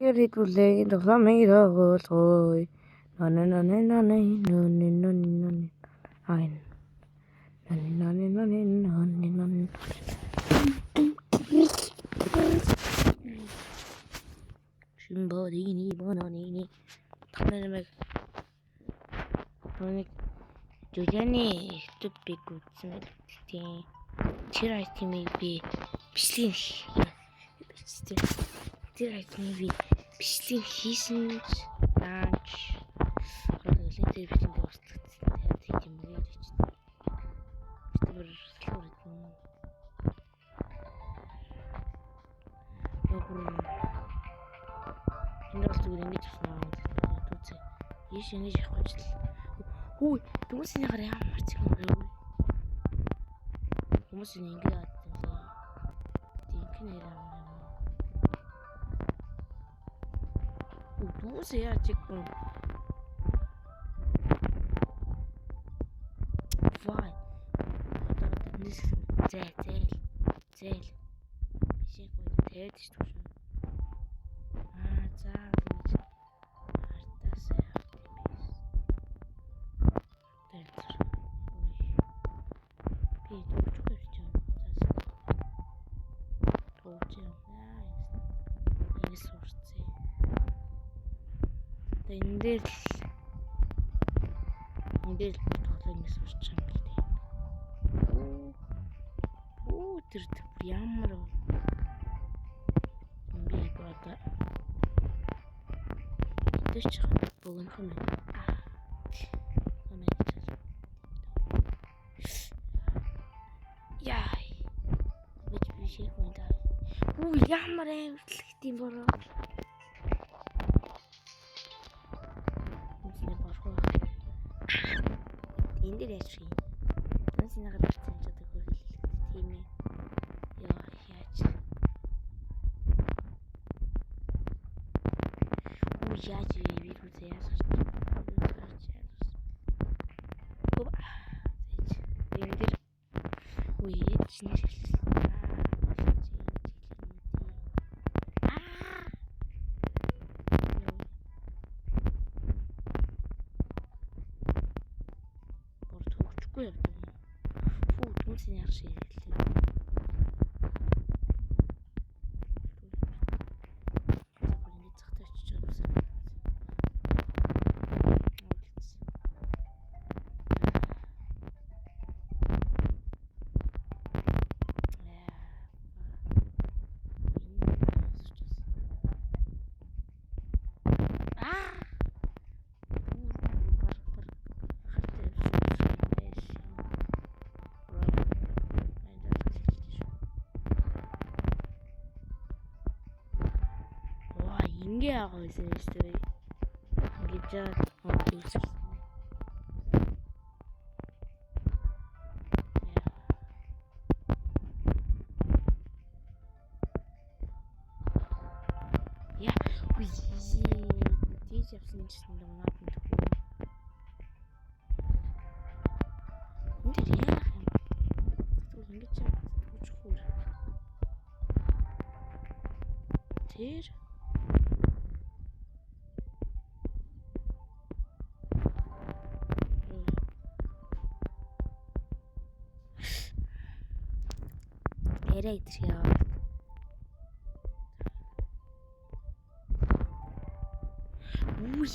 Yrit bulay the flamingo goes toy. Nonny nonny nonny nonny nonny nonny. Ein. Nonny nonny nonny nonny nonny. Somebody bananini. Tanamag. Onik. Жулианы YouTube-ийг үзсэн тийм. Тэр айтмыг би бичлэг хийсэн. Тэр айтмыг би бичлэг хийсэн дааж одоо л тэр бичлэг устгацсан. Тэгээд юм уу гэж. Тэр салхуу. Энэ бол зүгээр ингэж авсан. Түүцээ. Ийш ингэж явах гэж л. Хүү, хүмүүсийн хараа ямар ч юм бэ? Хүмүүс ингэ яатсан лээ. Тинхэн яраа юм. Хүмүүс яаж чиггүй. Вай. Тэс зээл. Бишээ гоё тээд шүү дээ. За гэж. Артасаа явах юм. Би дүүчгүй ч юм. Дүүч юм. Ингэ сурцээ. Эндэл тоглоом ингэ сурч юм гэлээ. Тэр ямар би бата. Тэч богонох юм. Яй. Бид бишээ хүндаа. Ямар амтлэгт юм бороо. Энд дээр яах юм? Таньсны гадар цан чаддаг хөргөл тийм ээ. Яа яаж. Яаж вирус яаш. Энд дээр чинь Фу, түнсний яах шиг хэлээ. Энд захтай очиж байгаа. Ингээ яагаа байсан юм шүү дээ. Ингэж яа. Я, тийж явсан чинь наад нь төгөө. Энд яах юм? Тэгвэл ингэж үучихгүй. Тэр Эрэ идэх яа. Уй.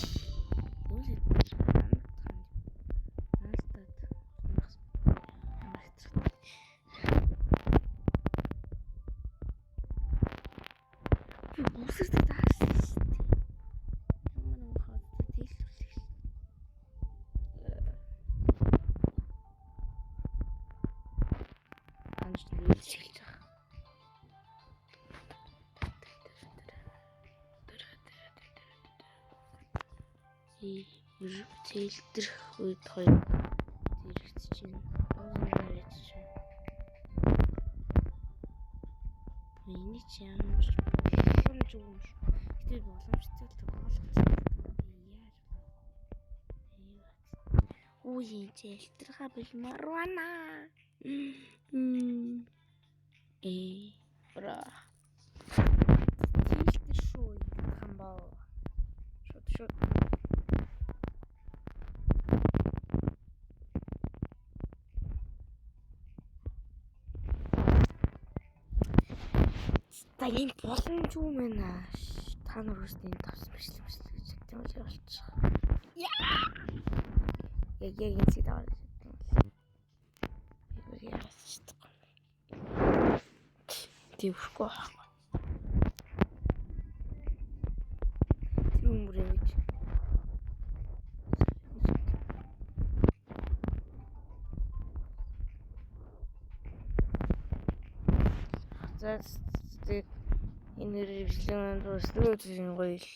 Зээлдэрх үед хоёр зэрэгц чинь оонраач чинь миний ч ямар боломж юм шүү. Гэтэл боломжтой л тохиолдсон. Үй зээлдэрха бэлмээр байна. Бра. Зээлдэр шүү юм ба. шүү. Та энэ боломж юу мэн аа? Та нар үстэй энэ тавс бичлэг гэж тийм үү болчих. Яг энэ зэг даваад байна. Яас ч тахгүй. Тэвхгүй байхгүй. Тэр өмөрөө гэж. За энэ бичлэг маань дуусна. Гоё л.